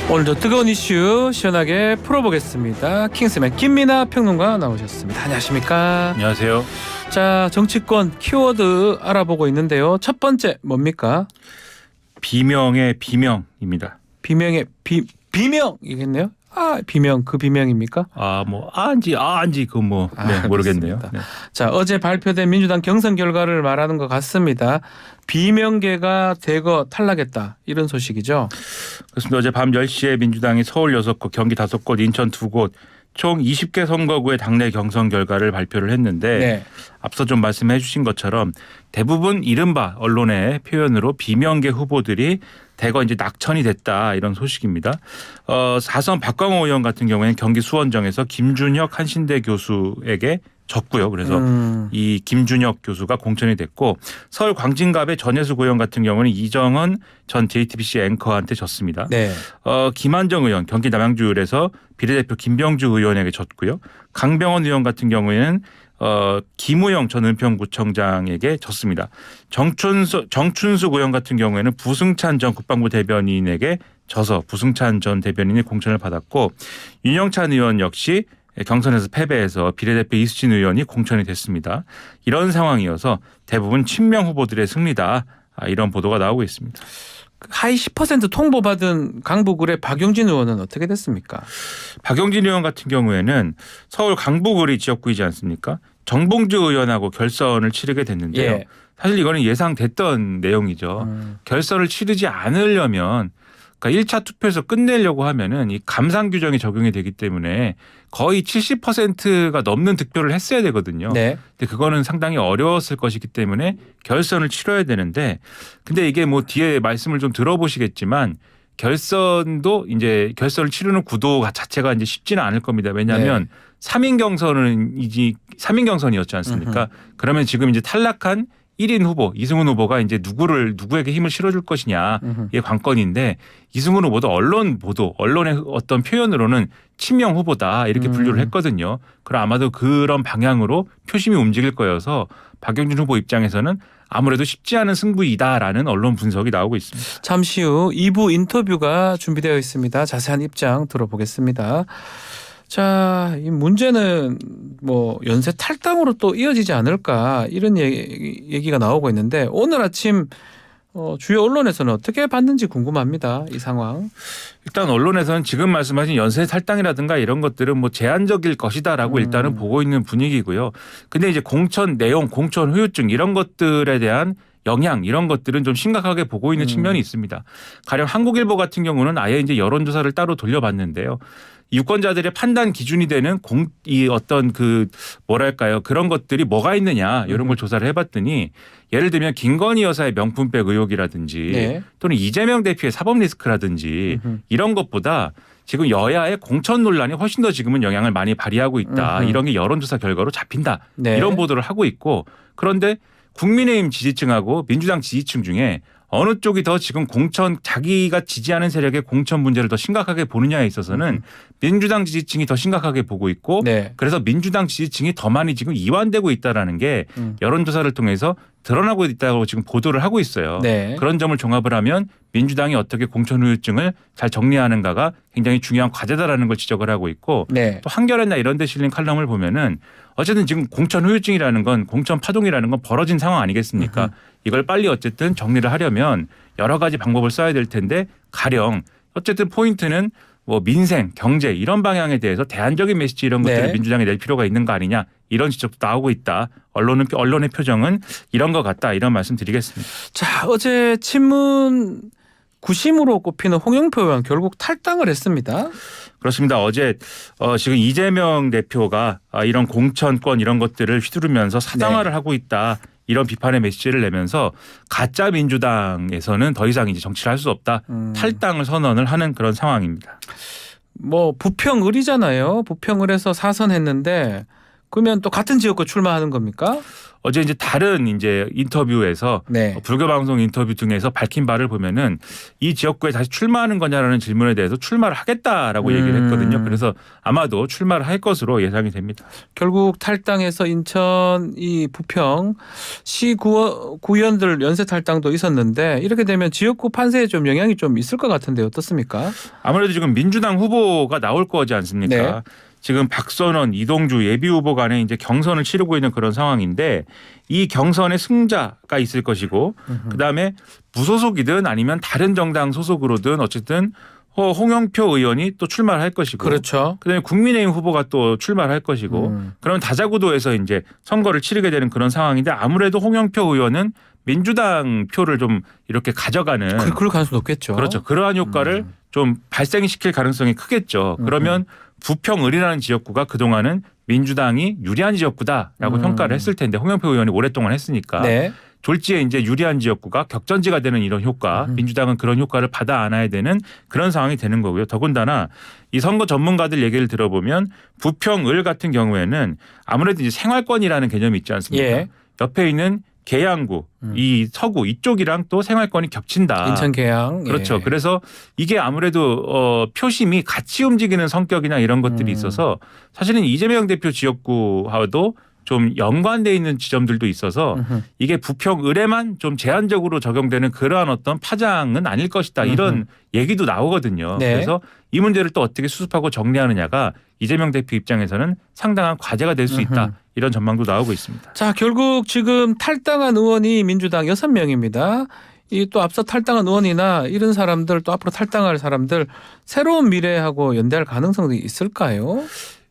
오늘도 뜨거운 이슈 시원하게 풀어보겠습니다. 킹스맨 김민하 평론가 나오셨습니다. 안녕하십니까? 안녕하세요. 자, 정치권 키워드 알아보고 있는데요. 첫 번째 뭡니까? 비명의 비명입니다. 비명의 비명이겠네요. 비명, 그 비명입니까? 안지 그건 모르겠네요. 네. 자, 어제 발표된 민주당 경선 결과를 말하는 것 같습니다. 비명계가 대거 탈락했다, 이런 소식이죠. 그렇습니다. 어제 밤 10시에 민주당이 서울 6곳, 경기 5곳, 인천 2곳 총 20개 선거구의 당내 경선 결과를 발표를 했는데 네. 앞서 좀 말씀해 주신 것처럼 대부분 이른바 언론의 표현으로 비명계 후보들이 대거 이제 낙천이 됐다, 이런 소식입니다. 4선 박광호 의원 같은 경우에는 경기 수원정에서 김준혁 한신대 교수에게 졌고요. 그래서 이 김준혁 교수가 공천이 됐고, 서울 광진갑의 전혜숙 의원 같은 경우는 이정은 전 JTBC 앵커한테 졌습니다. 네. 김한정 의원 경기 남양주에서 비례대표 김병주 의원에게 졌고요. 강병원 의원 같은 경우에는 김우영 전 은평구청장에게 졌습니다. 정춘숙 의원 같은 경우에는 부승찬 전 국방부 대변인에게 져서 부승찬 전 대변인이 공천을 받았고, 윤영찬 의원 역시 경선에서 패배해서 비례대표 이수진 의원이 공천이 됐습니다. 이런 상황이어서 대부분 친명 후보들의 승리다, 이런 보도가 나오고 있습니다. 하위 10% 통보받은 강북을의 박용진 의원은 어떻게 됐습니까? 박용진 의원 같은 경우에는 서울 강북을이 지역구이지 않습니까? 정봉주 의원하고 결선을 치르게 됐는데요. 예. 사실 이거는 예상됐던 내용이죠. 결선을 치르지 않으려면, 그러니까 1차 투표에서 끝내려고 하면은 이 감상 규정이 적용이 되기 때문에 거의 70%가 넘는 득표를 했어야 되거든요. 네. 근데 그거는 상당히 어려웠을 것이기 때문에 결선을 치러야 되는데, 근데 이게 뭐 뒤에 말씀을 좀 들어보시겠지만 결선도 이제 결선을 치르는 구도 자체가 이제 쉽지는 않을 겁니다. 왜냐하면 3인 경선이었지 않습니까? 그러면 지금 이제 탈락한 1인 후보 이승훈 후보가 이제 누구에게 힘을 실어줄 것이냐, 이게 관건인데, 이승훈 후보도 언론 보도, 언론의 어떤 표현으로는 친명 후보다, 이렇게 분류를 했거든요. 그럼 아마도 그런 방향으로 표심이 움직일 거여서 박용진 후보 입장에서는 아무래도 쉽지 않은 승부이다라는 언론 분석이 나오고 있습니다. 잠시 후 2부 인터뷰가 준비되어 있습니다. 자세한 입장 들어보겠습니다. 자, 이 문제는 뭐 연쇄 탈당으로 또 이어지지 않을까, 이런 얘기가 나오고 있는데, 오늘 아침 주요 언론에서는 어떻게 봤는지 궁금합니다. 이 상황. 일단 언론에서는 지금 말씀하신 연쇄 탈당이라든가 이런 것들은 뭐 제한적일 것이다라고 일단은 보고 있는 분위기고요. 근데 이제 공천 내용, 공천 후유증 이런 것들에 대한 영향, 이런 것들은 좀 심각하게 보고 있는 측면이 있습니다. 가령 한국일보 같은 경우는 아예 이제 여론조사를 따로 돌려봤는데요. 유권자들의 판단 기준이 되는 어떤 그런 것들이 뭐가 있느냐, 이런 걸 조사를 해봤더니, 예를 들면 김건희 여사의 명품백 의혹이라든지 또는 이재명 대표의 사법 리스크라든지 이런 것보다 지금 여야의 공천 논란이 훨씬 더 지금은 영향을 많이 발휘하고 있다. 이런 게 여론조사 결과로 잡힌다. 이런 보도를 하고 있고, 그런데 국민의힘 지지층하고 민주당 지지층 중에 어느 쪽이 더 지금 자기가 지지하는 세력의 공천 문제를 더 심각하게 보느냐에 있어서는 민주당 지지층이 더 심각하게 보고 있고, 그래서 민주당 지지층이 더 많이 지금 이완되고 있다라는 게 여론조사를 통해서 드러나고 있다고 지금 보도를 하고 있어요. 그런 점을 종합을 하면 민주당이 어떻게 공천 후유증을 잘 정리하는가가 굉장히 중요한 과제다라는 걸 지적을 하고 있고, 또 한겨레나 이런 데 실린 칼럼을 보면은 어쨌든 지금 공천 후유증이라는 건, 공천 파동이라는 건 벌어진 상황 아니겠습니까? 이걸 빨리 어쨌든 정리를 하려면 여러 가지 방법을 써야 될 텐데, 가령 어쨌든 포인트는 뭐 민생, 경제 이런 방향에 대해서 대안적인 메시지, 이런 것들을 민주당이 낼 필요가 있는 거 아니냐, 이런 지적도 나오고 있다. 언론의 표정은 이런 것 같다, 이런 말씀 드리겠습니다. 자, 어제 친문 구심으로 꼽히는 홍영표 의원 결국 탈당을 했습니다. 그렇습니다. 어제 지금 이재명 대표가 이런 공천권 이런 것들을 휘두르면서 사당화를 하고 있다, 이런 비판의 메시지를 내면서 가짜 민주당에서는 더 이상 이제 정치를 할 수 없다, 탈당을 선언을 하는 그런 상황입니다. 뭐 부평을이잖아요. 부평을에서 사선했는데 그러면 또 같은 지역구 출마하는 겁니까? 어제 이제 다른 이제 인터뷰에서 네. 불교 방송 인터뷰 등에서 밝힌 바를 보면은 이 지역구에 다시 출마하는 거냐라는 질문에 대해서 출마를 하겠다라고 얘기를 했거든요. 그래서 아마도 출마를 할 것으로 예상이 됩니다. 결국 탈당해서 인천 이 부평 시 구의원들 연쇄 탈당도 있었는데 이렇게 되면 지역구 판세에 좀 영향이 좀 있을 것 같은데 어떻습니까? 아무래도 지금 민주당 후보가 나올 거지 않습니까? 네. 지금 박선원, 이동주 예비 후보 간에 이제 경선을 치르고 있는 그런 상황인데 이 경선에 승자가 있을 것이고 그다음에 무소속이든 아니면 다른 정당 소속으로든 어쨌든 홍영표 의원이 또 출마를 할 것이고 그렇죠. 그다음에 국민의힘 후보가 또 출마를 할 것이고 그러면 다자구도에서 이제 선거를 치르게 되는 그런 상황인데 아무래도 홍영표 의원은 민주당 표를 좀 이렇게 가져가는 그럴 가능성이 높겠죠. 그렇죠. 그러한 효과를 좀 발생시킬 가능성이 크겠죠. 그러면 부평을이라는 지역구가 그동안은 민주당이 유리한 지역구다라고 평가를 했을 텐데 홍영표 의원이 오랫동안 했으니까 네. 졸지에 이제 유리한 지역구가 격전지가 되는 이런 효과 민주당은 그런 효과를 받아 안아야 되는 그런 상황이 되는 거고요. 더군다나 이 선거 전문가들 얘기를 들어보면 부평을 같은 경우에는 아무래도 이제 생활권이라는 개념이 있지 않습니까? 예. 옆에 있는 계양구, 이 서구 이쪽이랑 또 생활권이 겹친다. 인천 계양. 그렇죠. 예. 그래서 이게 아무래도 표심이 같이 움직이는 성격이나 이런 것들이 있어서 사실은 이재명 대표 지역구와도 좀 연관돼 있는 지점들도 있어서 이게 부평을에만 좀 제한적으로 적용되는 그러한 어떤 파장은 아닐 것이다. 이런 얘기도 나오거든요. 네. 그래서 이 문제를 또 어떻게 수습하고 정리하느냐가 이재명 대표 입장에서는 상당한 과제가 될 수 있다. 이런 전망도 나오고 있습니다. 자, 결국 지금 탈당한 의원이 민주당 6명입니다. 이 또 앞서 탈당한 의원이나 이런 사람들 또 앞으로 탈당할 사람들 새로운 미래하고 연대할 가능성이 있을까요?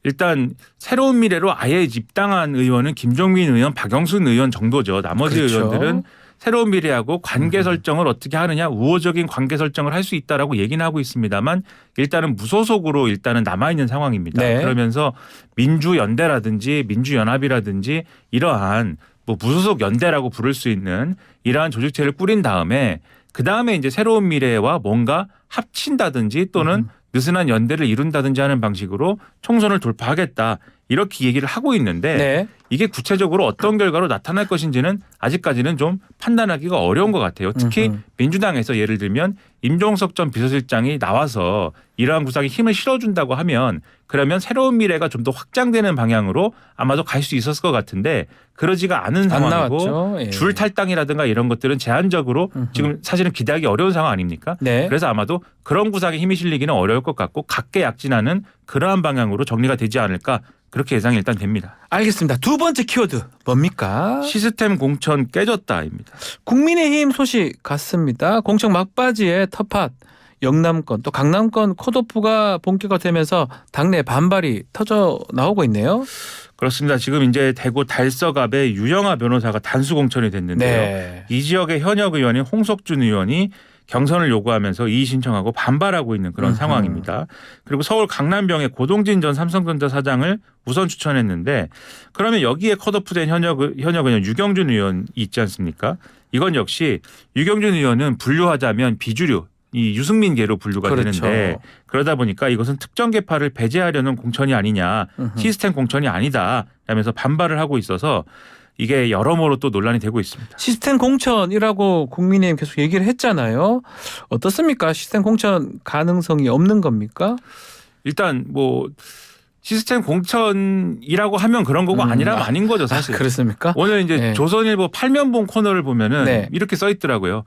일단 새로운 미래로 아예 입당한 의원은 김종민 의원, 박영순 의원 정도죠. 나머지 그렇죠. 의원들은 새로운 미래하고 관계 설정을 어떻게 하느냐 우호적인 관계 설정을 할 수 있다라고 얘기는 하고 있습니다만 일단은 무소속으로 일단은 남아있는 상황입니다. 네. 그러면서 민주연대라든지 민주연합이라든지 이러한 뭐 무소속 연대라고 부를 수 있는 이러한 조직체를 꾸린 다음에 그다음에 이제 새로운 미래와 뭔가 합친다든지 또는 느슨한 연대를 이룬다든지 하는 방식으로 총선을 돌파하겠다. 이렇게 얘기를 하고 있는데 네. 이게 구체적으로 어떤 결과로 나타날 것인지는 아직까지는 좀 판단하기가 어려운 것 같아요. 특히 민주당에서 예를 들면 임종석 전 비서실장이 나와서 이러한 구상에 힘을 실어준다고 하면 그러면 새로운 미래가 좀 더 확장되는 방향으로 아마도 갈 수 있었을 것 같은데 그러지가 않은 안 상황이고 나왔죠. 예. 줄 탈당이라든가 이런 것들은 제한적으로 지금 사실은 기대하기 어려운 상황 아닙니까? 네. 그래서 아마도 그런 구상에 힘이 실리기는 어려울 것 같고 각계약진하는 그러한 방향으로 정리가 되지 않을까 그렇게 예상이 일단 됩니다. 알겠습니다. 두 번째 키워드 뭡니까? 시스템 공천 깨졌다입니다. 국민의힘 소식 같습니다. 공천 막바지에 터팟 영남권 또 강남권 컷오프가 본격화되면서 당내 반발이 터져 나오고 있네요. 그렇습니다. 지금 이제 대구 달서갑의 유영아 변호사가 단수 공천이 됐는데요. 네. 이 지역의 현역 의원인 홍석준 의원이 경선을 요구하면서 이의 신청하고 반발하고 있는 그런 상황입니다. 그리고 서울 강남병의 고동진 전 삼성전자 사장을 우선 추천했는데 그러면 여기에 컷오프된 현역 의원 유경준 의원이 있지 않습니까? 이건 역시 유경준 의원은 분류하자면 비주류 이 유승민계로 분류가 그렇죠. 되는데 그러다 보니까 이것은 특정 계파를 배제하려는 공천이 아니냐 시스템 공천이 아니다 라면서 반발을 하고 있어서 이게 여러모로 또 논란이 되고 있습니다. 시스템 공천이라고 국민의힘 계속 얘기를 했잖아요. 어떻습니까? 시스템 공천 가능성이 없는 겁니까? 일단 뭐 시스템 공천이라고 하면 그런 거고 아니라면 아닌 거죠 사실. 그렇습니까? 오늘 이제 네. 조선일보 8면봉 코너를 보면은 네. 이렇게 써 있더라고요.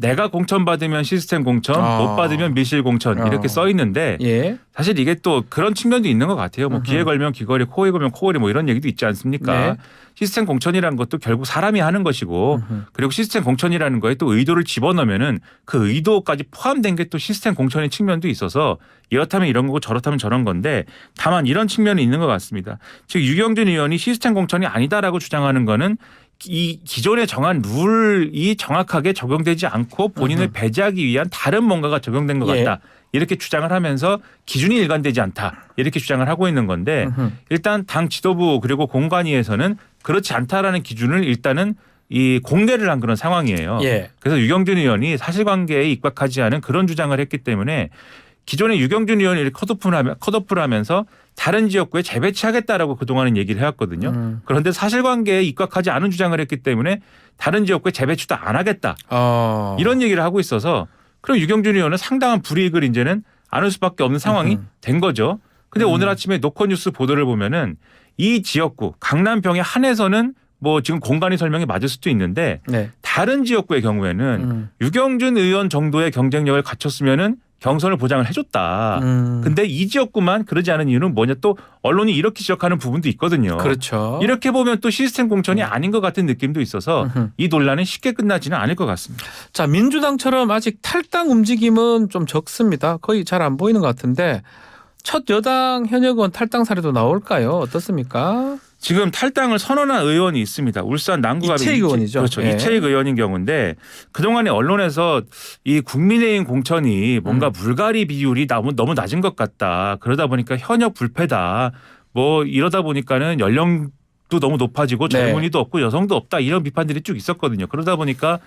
내가 공천 받으면 시스템 공천, 못 받으면 밀실 공천 이렇게 써 있는데 예. 사실 이게 또 그런 측면도 있는 것 같아요. 뭐 귀에 걸면 귀걸이, 코에 걸면 코걸이 뭐 이런 얘기도 있지 않습니까? 네. 시스템 공천이라는 것도 결국 사람이 하는 것이고 그리고 시스템 공천이라는 거에 또 의도를 집어넣으면은 그 의도까지 포함된 게 또 시스템 공천의 측면도 있어서 이렇다면 이런 거고 저렇다면 저런 건데 다만 이런 측면이 있는 것 같습니다. 즉 유경준 의원이 시스템 공천이 아니다라고 주장하는 거는 이 기존에 정한 룰이 정확하게 적용되지 않고 본인을 배제하기 위한 다른 뭔가가 적용된 것 같다. 이렇게 주장을 하면서 기준이 일관되지 않다. 이렇게 주장을 하고 있는 건데 일단 당 지도부 그리고 공관위에서는 그렇지 않다라는 기준을 일단은 이 공개를 한 그런 상황이에요. 예. 그래서 유경준 의원이 사실관계에 입각하지 않은 그런 주장을 했기 때문에 기존에 유경준 의원이 컷오프를 하면서 다른 지역구에 재배치하겠다라고 그동안은 얘기를 해왔거든요. 그런데 사실관계에 입각하지 않은 주장을 했기 때문에 다른 지역구에 재배치도 안 하겠다. 이런 얘기를 하고 있어서 그럼 유경준 의원은 상당한 불이익을 이제는 안을 수밖에 없는 상황이 된 거죠. 근데 오늘 아침에 노컷뉴스 보도를 보면은 이 지역구 강남병에 한해서는 뭐 지금 공간이 설명이 맞을 수도 있는데 네. 다른 지역구의 경우에는 유경준 의원 정도의 경쟁력을 갖췄으면은 경선을 보장을 해줬다. 근데 이 지역구만 그러지 않은 이유는 뭐냐, 또 언론이 이렇게 지적하는 부분도 있거든요. 그렇죠. 이렇게 보면 또 시스템 공천이 아닌 것 같은 느낌도 있어서 이 논란은 쉽게 끝나지는 않을 것 같습니다. 자, 민주당처럼 아직 탈당 움직임은 좀 적습니다. 거의 잘 안 보이는 것 같은데 첫 여당 현역 의원 탈당 사례도 나올까요? 어떻습니까? 지금 탈당을 선언한 의원이 있습니다. 울산 남구갑의 이채익 의원이죠. 그렇죠. 예. 이채익 의원인 경우인데 그동안에 언론에서 이 국민의힘 공천이 뭔가 물갈이 비율이 너무 낮은 것 같다. 그러다 보니까 현역 불패다. 뭐 이러다 보니까는 연령도 너무 높아지고 젊은이도 없고 여성도 없다. 이런 비판들이 쭉 있었거든요. 그러다 보니까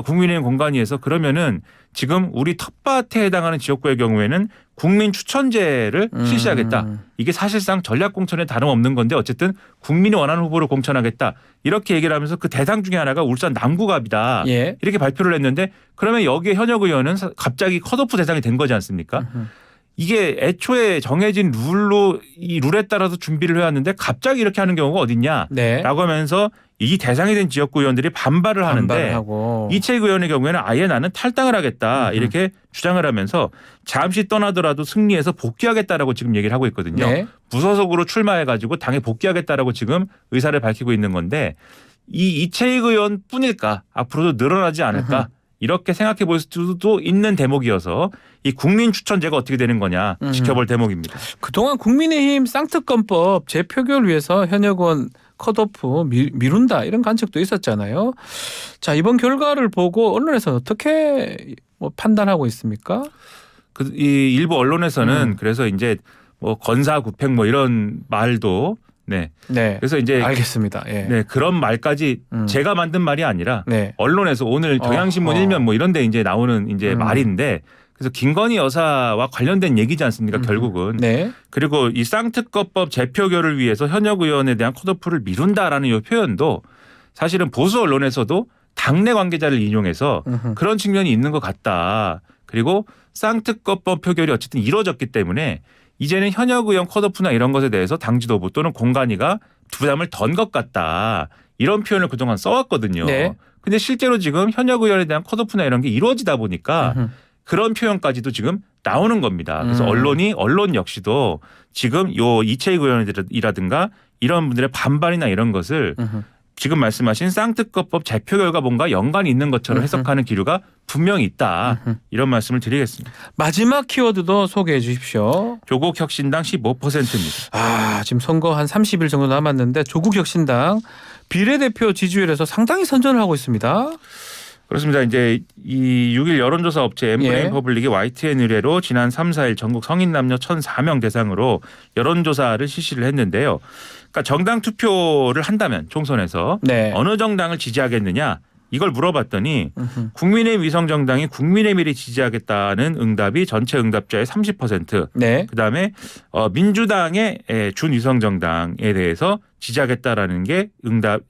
국민의힘 공관위에서 그러면은 지금 우리 텃밭에 해당하는 지역구의 경우에는 국민 추천제를 실시하겠다. 이게 사실상 전략 공천에 다름없는 건데 어쨌든 국민이 원하는 후보를 공천하겠다. 이렇게 얘기를 하면서 그 대상 중에 하나가 울산 남구갑이다. 예. 이렇게 발표를 했는데 그러면 여기에 현역 의원은 갑자기 컷오프 대상이 된 거지 않습니까? 이게 애초에 정해진 룰로 이 룰에 따라서 준비를 해왔는데 갑자기 이렇게 하는 경우가 어딨냐라고 네. 하면서 이 대상이 된 지역구 의원들이 반발을 하는데 하고. 이채익 의원의 경우에는 아예 나는 탈당을 하겠다 이렇게 주장을 하면서 잠시 떠나더라도 승리해서 복귀하겠다라고 지금 얘기를 하고 있거든요. 네. 무소속으로 출마해가지고 당에 복귀하겠다라고 지금 의사를 밝히고 있는 건데 이 이채익 의원뿐일까 앞으로도 늘어나지 않을까 이렇게 생각해 볼 수도 있는 대목이어서 이 국민 추천제가 어떻게 되는 거냐 지켜볼 대목입니다. 그동안 국민의힘 쌍특검법 재표결을 위해서 현역 의원 컷오프 미룬다 이런 관측도 있었잖아요. 자, 이번 결과를 보고 언론에서는 어떻게 뭐 판단하고 있습니까? 이 일부 언론에서는 그래서 이제 뭐 건사구팽 뭐 이런 말도 네. 네. 그래서 이제 알겠습니다. 예. 네, 그런 말까지 제가 만든 말이 아니라 네. 언론에서 오늘 경향신문 일면 뭐 이런 데 이제 나오는 이제 말인데 그래서 김건희 여사와 관련된 얘기지 않습니까? 결국은. 네. 그리고 이 쌍특검법 재표결을 위해서 현역 의원에 대한 컷오프를 미룬다라는 이 표현도 사실은 보수 언론에서도 당내 관계자를 인용해서 그런 측면이 있는 것 같다. 그리고 쌍특검법 표결이 어쨌든 이루어졌기 때문에 이제는 현역 의원 컷오프나 이런 것에 대해서 당 지도부 또는 공관위가 부담을 던 것 같다. 이런 표현을 그동안 써왔거든요. 네. 근데 실제로 지금 현역 의원에 대한 컷오프나 이런 게 이루어지다 보니까 그런 표현까지도 지금 나오는 겁니다. 그래서 언론 역시도 지금 요 이채익 의원이라든가 이런 분들의 반발이나 이런 것을 지금 말씀하신 쌍특검법 재표 결과 뭔가 연관이 있는 것처럼 해석하는 기류가 분명히 있다. 이런 말씀을 드리겠습니다. 마지막 키워드도 소개해 주십시오. 조국 혁신당 15%입니다. 아, 지금 선거 한 30일 정도 남았는데 조국 혁신당 비례대표 지지율에서 상당히 선전을 하고 있습니다. 그렇습니다. 이제 이 6일 여론조사 업체 엠브레인 예. 퍼블릭이 YTN 의뢰로 지난 3, 4일 전국 성인 남녀 1,004명 대상으로 여론조사를 실시를 했는데요. 그러니까 정당 투표를 한다면 총선에서 네. 어느 정당을 지지하겠느냐 이걸 물어봤더니 국민의힘 위성정당이 국민의힘을 지지하겠다는 응답이 전체 응답자의 30%. 네. 그다음에 민주당의 준위성정당에 대해서 지지하겠다라는 게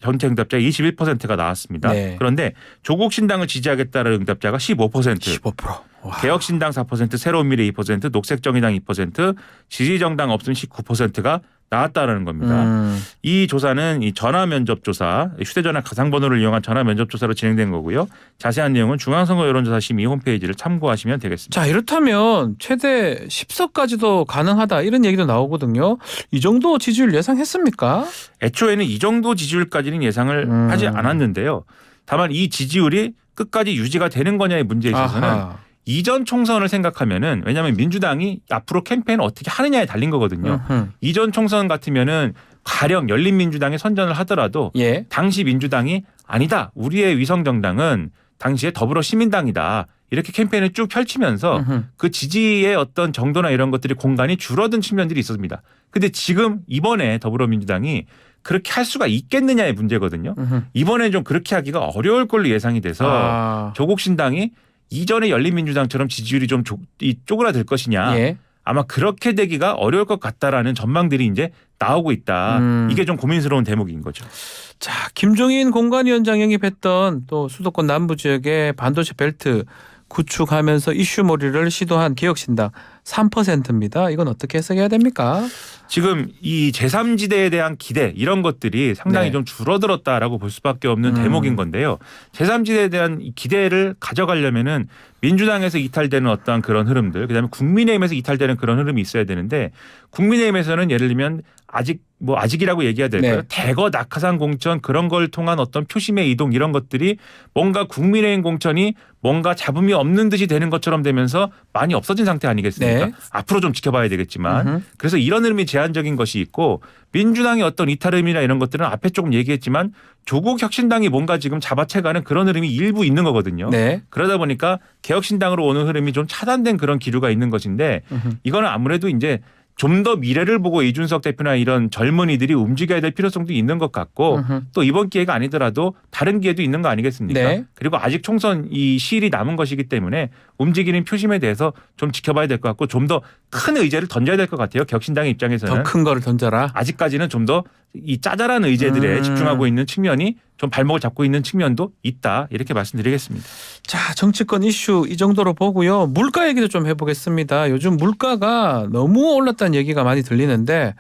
전체 응답자의 21%가 나왔습니다. 네. 그런데 조국 신당을 지지하겠다라는 응답자가 15%. 15%. 와. 개혁신당 4%, 새로운미래 2%, 녹색정의당 2%, 지지정당 없음 19%가 나왔다라는 겁니다. 이 조사는 이 전화 면접 조사, 휴대전화 가상번호를 이용한 전화 면접 조사로 진행된 거고요. 자세한 내용은 중앙선거 여론조사심의 홈페이지를 참고하시면 되겠습니다. 자, 이렇다면 최대 10석까지도 가능하다 이런 얘기도 나오거든요. 이 정도 지지율 예상했습니까? 애초에는 이 정도 지지율까지는 예상을 하지 않았는데요. 다만 이 지지율이 끝까지 유지가 되는 거냐의 문제에 있어서는 아하. 이전 총선을 생각하면은 왜냐하면 민주당이 앞으로 캠페인을 어떻게 하느냐에 달린 거거든요. 이전 총선 같으면은 가령 열린민주당이 선전을 하더라도 예. 당시 민주당이 아니다. 우리의 위성정당은 당시에 더불어시민당이다. 이렇게 캠페인을 쭉 펼치면서 그 지지의 어떤 정도나 이런 것들이 공간이 줄어든 측면들이 있었습니다. 근데 지금 이번에 더불어민주당이 그렇게 할 수가 있겠느냐의 문제거든요. 이번에 좀 그렇게 하기가 어려울 걸로 예상이 돼서 조국 신당이 이전에 열린민주당처럼 지지율이 좀 쪼그라들 것이냐 예. 아마 그렇게 되기가 어려울 것 같다라는 전망들이 이제 나오고 있다. 이게 좀 고민스러운 대목인 거죠. 자, 김종인 공관위원장 영입했던 또 수도권 남부 지역의 반도체 벨트 구축하면서 이슈몰이를 시도한 개혁신당 3%입니다. 이건 어떻게 해석해야 됩니까? 지금 이 제3지대에 대한 기대 이런 것들이 상당히 네. 좀 줄어들었다라고 볼 수밖에 없는 대목인 건데요. 제3지대에 대한 이 기대를 가져가려면은 민주당에서 이탈되는 어떠한 그런 흐름들, 그다음에 국민의힘에서 이탈되는 그런 흐름이 있어야 되는데 국민의힘에서는 예를 들면 아직이라고 얘기해야 될까요? 네. 대거 낙하산 공천 그런 걸 통한 어떤 표심의 이동 이런 것들이 뭔가 국민의힘 공천이 뭔가 잡음이 없는 듯이 되는 것처럼 되면서 많이 없어진 상태 아니겠습니까? 네. 앞으로 좀 지켜봐야 되겠지만 그래서 이런 흐름이 제한적인 것이 있고 민주당의 어떤 이탈음이나 이런 것들은 앞에 조금 얘기했지만 조국 혁신당이 뭔가 지금 잡아채가는 그런 흐름이 일부 있는 거거든요. 네. 그러다 보니까 개혁신당으로 오는 흐름이 좀 차단된 그런 기류가 있는 것인데 이거는 아무래도 이제 좀 더 미래를 보고 이준석 대표나 이런 젊은이들이 움직여야 될 필요성도 있는 것 같고 또 이번 기회가 아니더라도 다른 기회도 있는 거 아니겠습니까? 네. 그리고 아직 총선 이 시일이 남은 것이기 때문에 움직이는 표심에 대해서 좀 지켜봐야 될 것 같고 좀 더 큰 의제를 던져야 될 것 같아요. 혁신당의 입장에서는. 더 큰 거를 던져라. 아직까지는 좀 더 이 짜잘한 의제들에 집중하고 있는 측면이 좀 발목을 잡고 있는 측면도 있다. 이렇게 말씀드리겠습니다. 자, 정치권 이슈 이 정도로 보고요. 물가 얘기도 좀 해보겠습니다. 요즘 물가가 너무 올랐다는 얘기가 많이 들리는데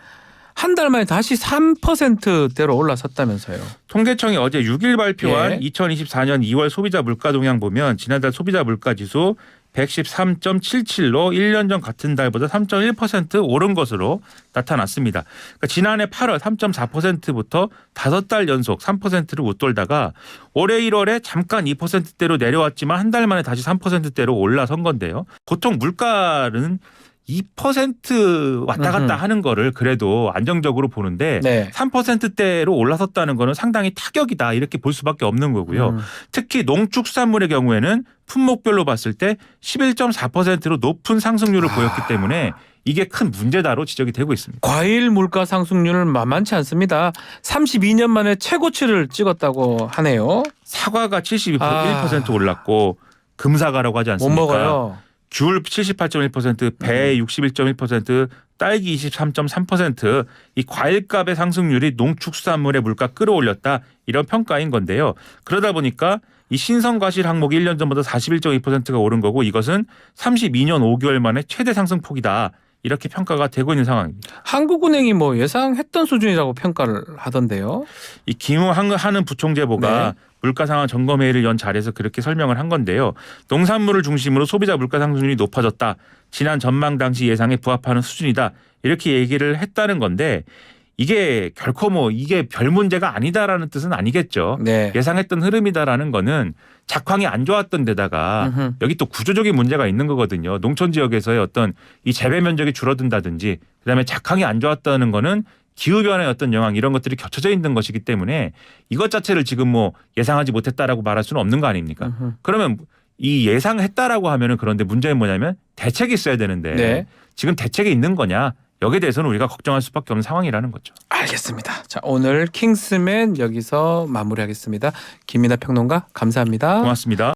한 달 만에 다시 3%대로 올라섰다면서요. 통계청이 어제 6일 발표한 예. 2024년 2월 소비자 물가 동향 보면 지난달 소비자 물가 지수 113.77로 1년 전 같은 달보다 3.1% 오른 것으로 나타났습니다. 그러니까 지난해 8월 3.4%부터 5달 연속 3%를 웃돌다가 올해 1월에 잠깐 2%대로 내려왔지만 한 달 만에 다시 3%대로 올라선 건데요. 보통 물가는 2% 왔다 갔다 하는 거를 그래도 안정적으로 보는데 네. 3%대로 올라섰다는 거는 상당히 타격이다 이렇게 볼 수밖에 없는 거고요. 특히 농축산물의 경우에는 품목별로 봤을 때 11.4%로 높은 상승률을 보였기 때문에 이게 큰 문제다로 지적이 되고 있습니다. 과일 물가 상승률은 만만치 않습니다. 32년 만에 최고치를 찍었다고 하네요. 사과가 72% 올랐고 금사과라고 하지 못 않습니까? 먹어요. 귤 78.1%, 배 61.1%, 딸기 23.3%, 이 과일값의 상승률이 농축산물의 물가 끌어올렸다 이런 평가인 건데요. 그러다 보니까 이 신선과실 항목이 1년 전보다 41.2%가 오른 거고 이것은 32년 5개월 만에 최대 상승폭이다. 이렇게 평가가 되고 있는 상황입니다. 한국은행이 뭐 예상했던 수준이라고 평가를 하던데요. 이 김하는 부총재보가 네. 물가 상황 점검회의를 연 자리에서 그렇게 설명을 한 건데요. 농산물을 중심으로 소비자 물가 상승률이 높아졌다. 지난 전망 당시 예상에 부합하는 수준이다. 이렇게 얘기를 했다는 건데 이게 결코 뭐 이게 별 문제가 아니다라는 뜻은 아니겠죠. 네. 예상했던 흐름이다라는 거는 작황이 안 좋았던 데다가 여기 또 구조적인 문제가 있는 거거든요. 농촌 지역에서의 어떤 이 재배 면적이 줄어든다든지 그다음에 작황이 안 좋았다는 거는 기후변화의 어떤 영향 이런 것들이 겹쳐져 있는 것이기 때문에 이것 자체를 지금 뭐 예상하지 못했다라고 말할 수는 없는 거 아닙니까? 그러면 이 예상했다라고 하면은 그런데 문제는 뭐냐면 대책이 있어야 되는데 네. 지금 대책이 있는 거냐 여기에 대해서는 우리가 걱정할 수밖에 없는 상황이라는 거죠. 알겠습니다. 자, 오늘 킹스맨 여기서 마무리하겠습니다. 김민하 평론가 감사합니다. 고맙습니다.